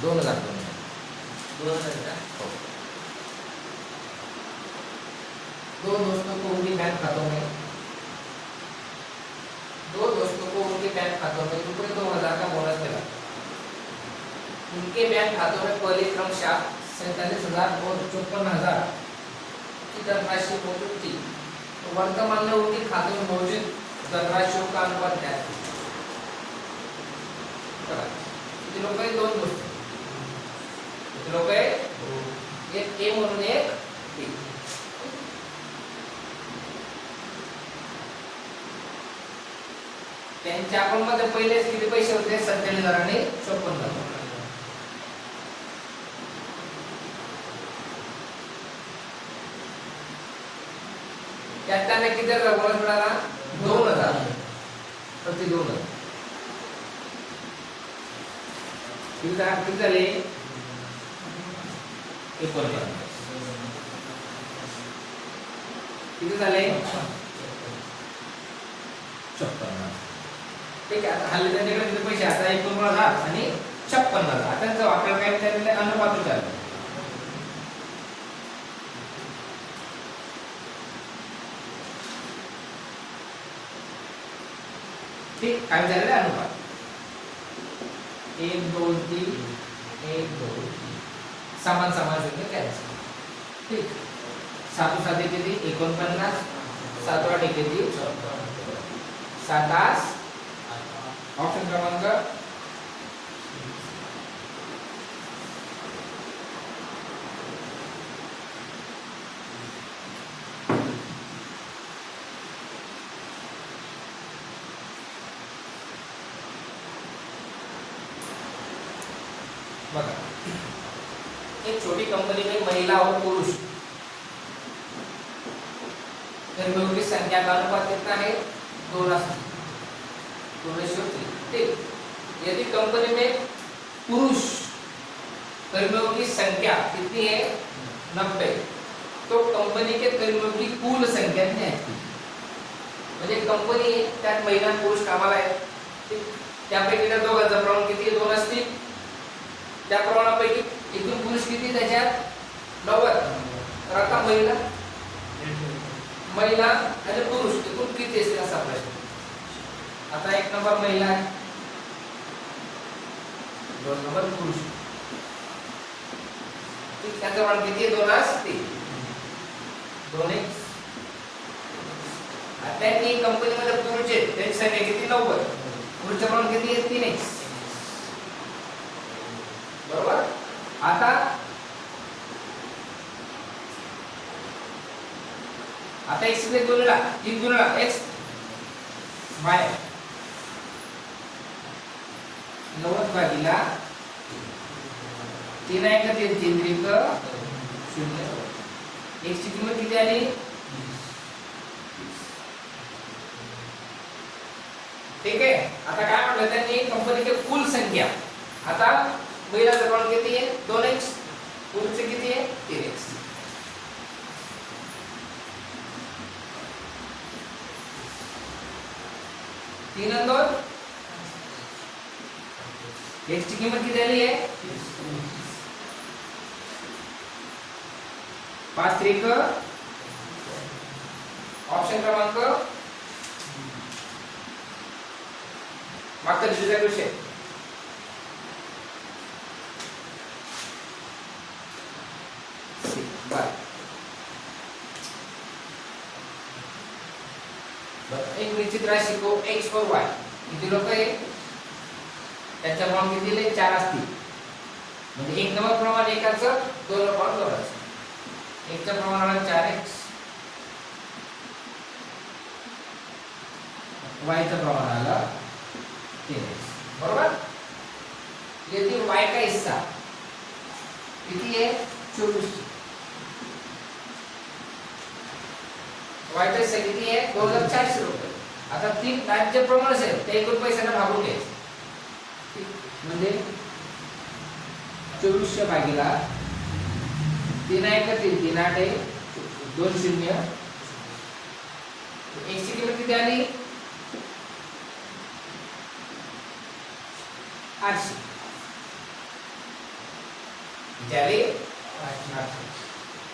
2000 हो। दो दोस्तों को उनके बैंक खातों में रुपये 2000 का बोनस मिला। उनके बैंक खातों में पहले क्रमशः 47,000 और 54,000 की धनराशि मौजूद थी, तो वर्तमान में उनके खाते में मौजूद धनराशियों का अनुपात क्या है? किती लोक आहेत? 2 दोस्त। किती लोक आहेत? एक ए म्हणून एक बी। त्यांच्या अकाउंटमध्ये पहिलेच किती पैसे होते? 47,000 आणि 54,000। त्यात त्यांना किती बोनस मिळाला? 2,000 प्रति 2,000। किती झाले? 49। किती झाले? 56। ठीक आहे, आता हल्ली त्यांच्याकडे किती पैसे? आता 49,000 आणि 56,000। आता त्यांचा वापर काय? त्यांनी अनुपात विचारला। ठीक, काय झालेलं आहे अनुपात? 1 2 3 1 2 3 समान समान शून्य कॅन्सल। ठीक, 7 7 किती? 49, 7 8 किती? 7 8। ऑप्शन क्रमांक बघा, एक छोटी कंपनी में महिला और पुरुष कर्मियों की संख्या का अनुपात कितना है? 2:3। ठीक, यदि कंपनी में पुरुष कर्मियों की संख्या कितनी है? 90, तो कंपनी के कर्मियों की कुल संख्या किती आहे? म्हणजे कंपनी त्यात महिला आणि पुरुष कामाला आहेत, ठीक, त्यापैकी त्या दोघांचं प्रमाण किती आहे? 2 असतील। त्या प्रमाणापैकी एकूण पुरुष किती त्याच्यात? 90। तर आता महिला आणि पुरुष एकूण किती असतील असा प्रश्न। आता 1 नंबर महिला आहे, 2 नंबर पुरुष। ठीक, त्याचं प्रमाण किती आहे? 2 असतील। 2x। आता त्यांनी कंपनीमध्ये पुरुषचे त्यांची संख्या किती? 90। पुरुषचं प्रमाण किती आहे? 3x। बरोबर। आता x ने गुणला 3 गुणला x y 90 भागिला 3 आहे का? 3 3 त्रिक 0। x ची किंमत किती आली? 20। ठीक आहे, आता काय म्हटलं त्यांनी? कंपनीची कुल संख्या। आता महिलाचं प्रमाण किती आहे? 2x। पुरुषचं किती आहे? 3x। तीन आणि 2 x ची किंमत किती आली आहे? 5 त्रिक ऑप्शन क्रमांक मागचा दुसरा विषय। एक निश्चित राशि को x और y किती लोक आहे? त्याच्या प्रमाण किती दिले? 4 असतील। म्हणजे 1 नंबर प्रमाण एकाचं, 2 नंबर प्रमाण दोघांचं। 1 च्या प्रमाणाला 4x, y च्या प्रमाणाला 3x। बरोबर। यदि y का हिस्सा किती आहे? 24। y चा हिस्सा किती आहे? 2,400 रुपये। आता 3 राज्य प्रमाण असेल ते एकूण पैशाने भागून घ्यायचे। म्हणजे 2400 भागिला 3 आहे का? 3 3 8 आहे, 2 0। x ची किंमत किती आली? 800। झाली 8.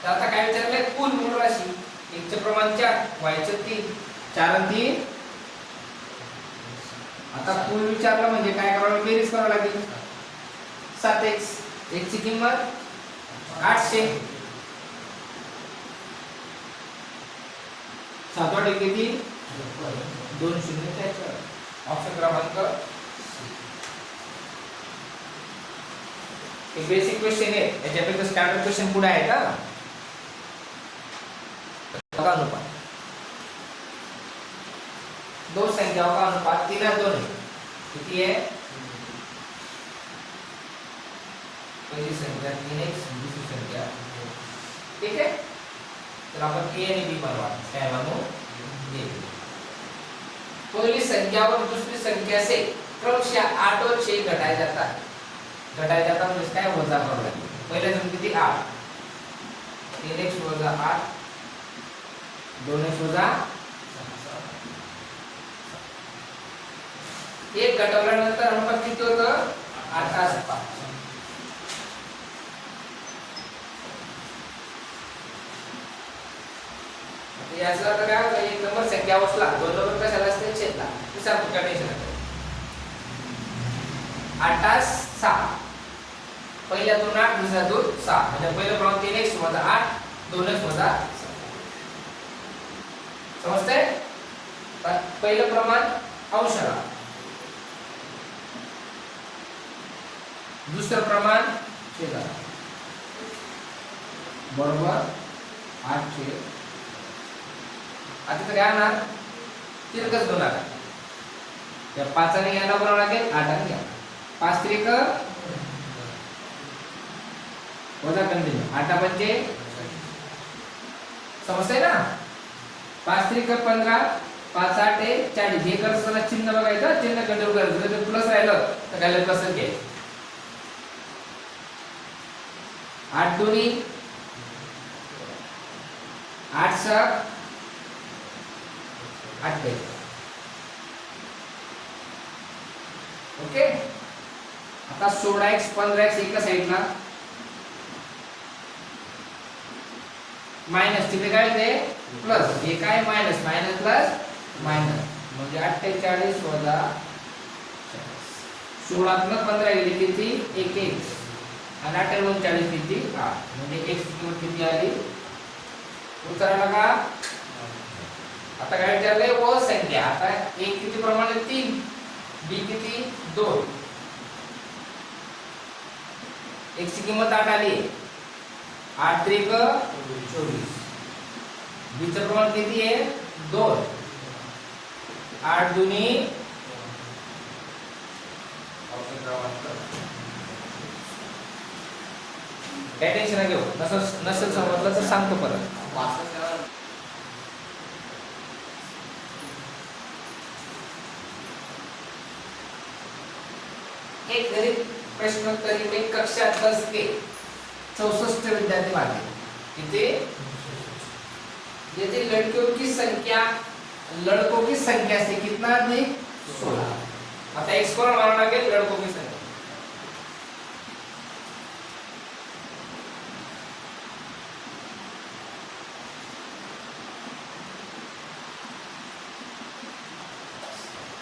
तर आता काय विचारलंय कुल मूळ राशी. x चे प्रमाण 4, y चे 3, 4 आणि 3. आता कुल विचारलं म्हणजे काय करावं, बेरीज करावी लागेल. 7x, x ची किंमत 800. 7 किती 2044. ऑप्शन क्रमांक एक बेसिक क्वेश्चन आहे, याच्यापेक्षा स्टँडर्ड क्वेश्चन पुढे आहे का. का अनुपात दो संख्याओं का अनुपात 3:2 है. किती आहे, पहिली संख्या 3x, दुसरी संख्या. ठीक आहे, तर आपण a आणि b बनवा. काय बनवू, a. पहली संख्या और दूसरी संख्या से क्रमशः 8 और 6 घटाया जाता है. घटाया जाता म्हणजे काय, वजा करावं लागेल. पहिल्या संख्या किती 8, 3x वजा 8, 2x वजा 1 घटवल्यानंतर अनुपात किती होतं, 8:5. याचा अर्थ काय होतं, एक नंबर संख्या वसला, दोन नंबर कशाला असते, छेदला. दुसरा पुढचा टेन्शन आहे. 8:6. पहिल्यातून 8, दुसऱ्यातून 6, म्हणजे पहिलं प्रमाण 3x वजा 8, 2x वजा 6. समजतंय. पहिलं प्रमाण अंशाला, दुसरं प्रमाण छेदाला, बरोबर 8 आता तर काय होणार, तिरकस होणार. या 5 ने याला बनावं लागेल, 8 ने घ्या. 5 त्रिक वजा कंटिन्यू 8 पंचे. समजतंय ना. 5 त्रिक 15, 5 8 40. हे करताना चिन्ह बघायचं, चिन्ह कंट्रोल करायचं. जर प्लस राहिलं तर काय प्लस घे. 8 दोन्ही 8 6 8. ओके. आता 16x 15x एका साइडला मायनस, तिथे काय ते प्लस, हे काय मायनस, मायनस प्लस मायनस, म्हणजे 48 वजा 16 तून 15 गेली किती 1x, आणि 48 40 किती 8, म्हणजे x ची किंमत किती आली, उत्तर आलं का. आता काय विचारलंय, व संख्या. आता एक किती प्रमाण आहे, 3, b किती 2, x ची किंमत 8 आली, 8 त्रिक 24. b चं प्रमाण किती आहे 2, 8 दुनी. ऑप्शन क्रमांक काय टेन्शन घेऊ, नसेल समजलं तर सांगतो परत. एक गरीब प्रश्नोत्तरी में कक्षा 10 के 64 विद्यार्थी भाग कितने, यदि लड़कियों की संख्या लड़कों की संख्या से कितना अधिक 16. आता एक स्कोर मानना लागेल लड़कों की संख्या.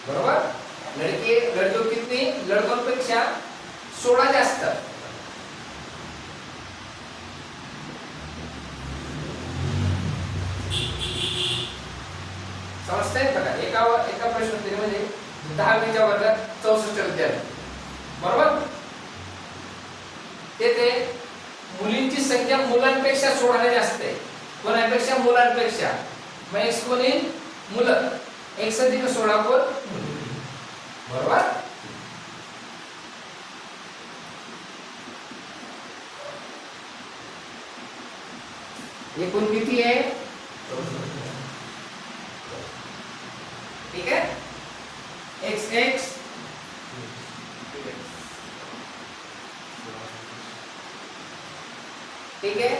बरोबर. लड़कियों कितनी, लड़कोंपेक्षा 16 जास्त. समजतंय बघा. एका प्रश्नोत्तरीमध्ये 10वीच्या वर्गात 64 विद्यार्थी, बरोबर. तेथे मुलींची संख्या मुलांपेक्षा 16 जास्त आहे. कोणापेक्षा, मुलांपेक्षा. मग x कोणी, मुलं. x अधिक 16 कोण, बरोबर. एकूण किती आहे, ठीक आहे. x x ठीक आहे.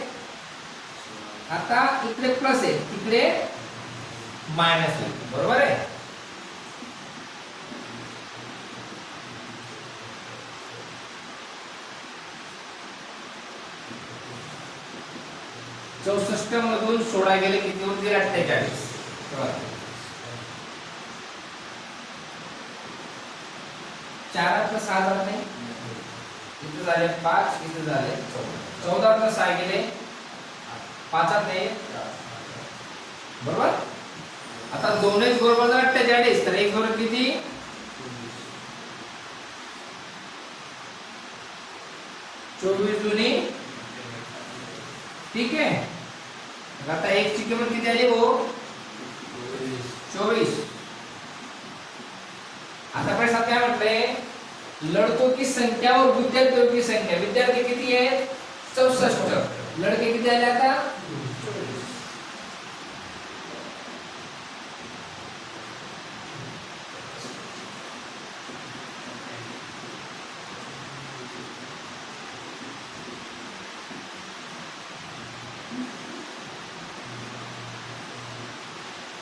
आता इकडे प्लस आहे, तिकडे मायनस आहे, बरोबर आहे. 64 मधून 16 गेले किती होतील 48. चारात 6 जात नाही, इथे झाले 5, इथे झाले 14. 14 6 गेले 5 नाही, बरोबर. आता दोनच बरोबर 48, तर एक बरोबर किती 24 दुनी, ठीक आहे. आता एक ची किंमत किती आली हो 24. आता प्रश्न काय म्हटलंय, लड़कों की संख्या और विद्यार्थियों की संख्या. विद्यार्थी किती आहे 64, लड़के किती आले आता 24.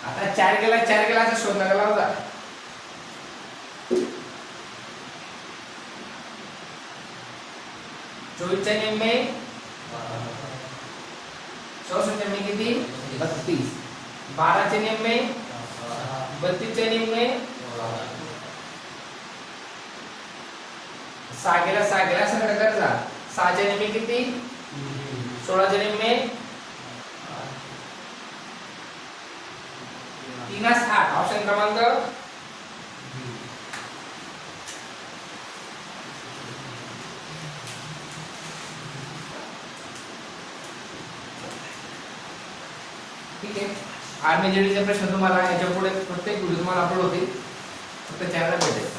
आता 4 गेला असं शोधायला लावता. चोवीसच्या निम्मे 64च्या निम्मे किती 32. 12चे निम्मे 32चे निम्मे 6 गेला सगळं करजा. 6च्या निम्मे किती 16च्या निम्मे 3 8. ऑप्शन क्रमांक ठीक आहे. आर्मी जेडीचे प्रश्न तुम्हाला याच्या पुढे प्रत्येक व्हिडिओ तुम्हाला अपलोड होतील, फक्त चॅनलला भेटेल.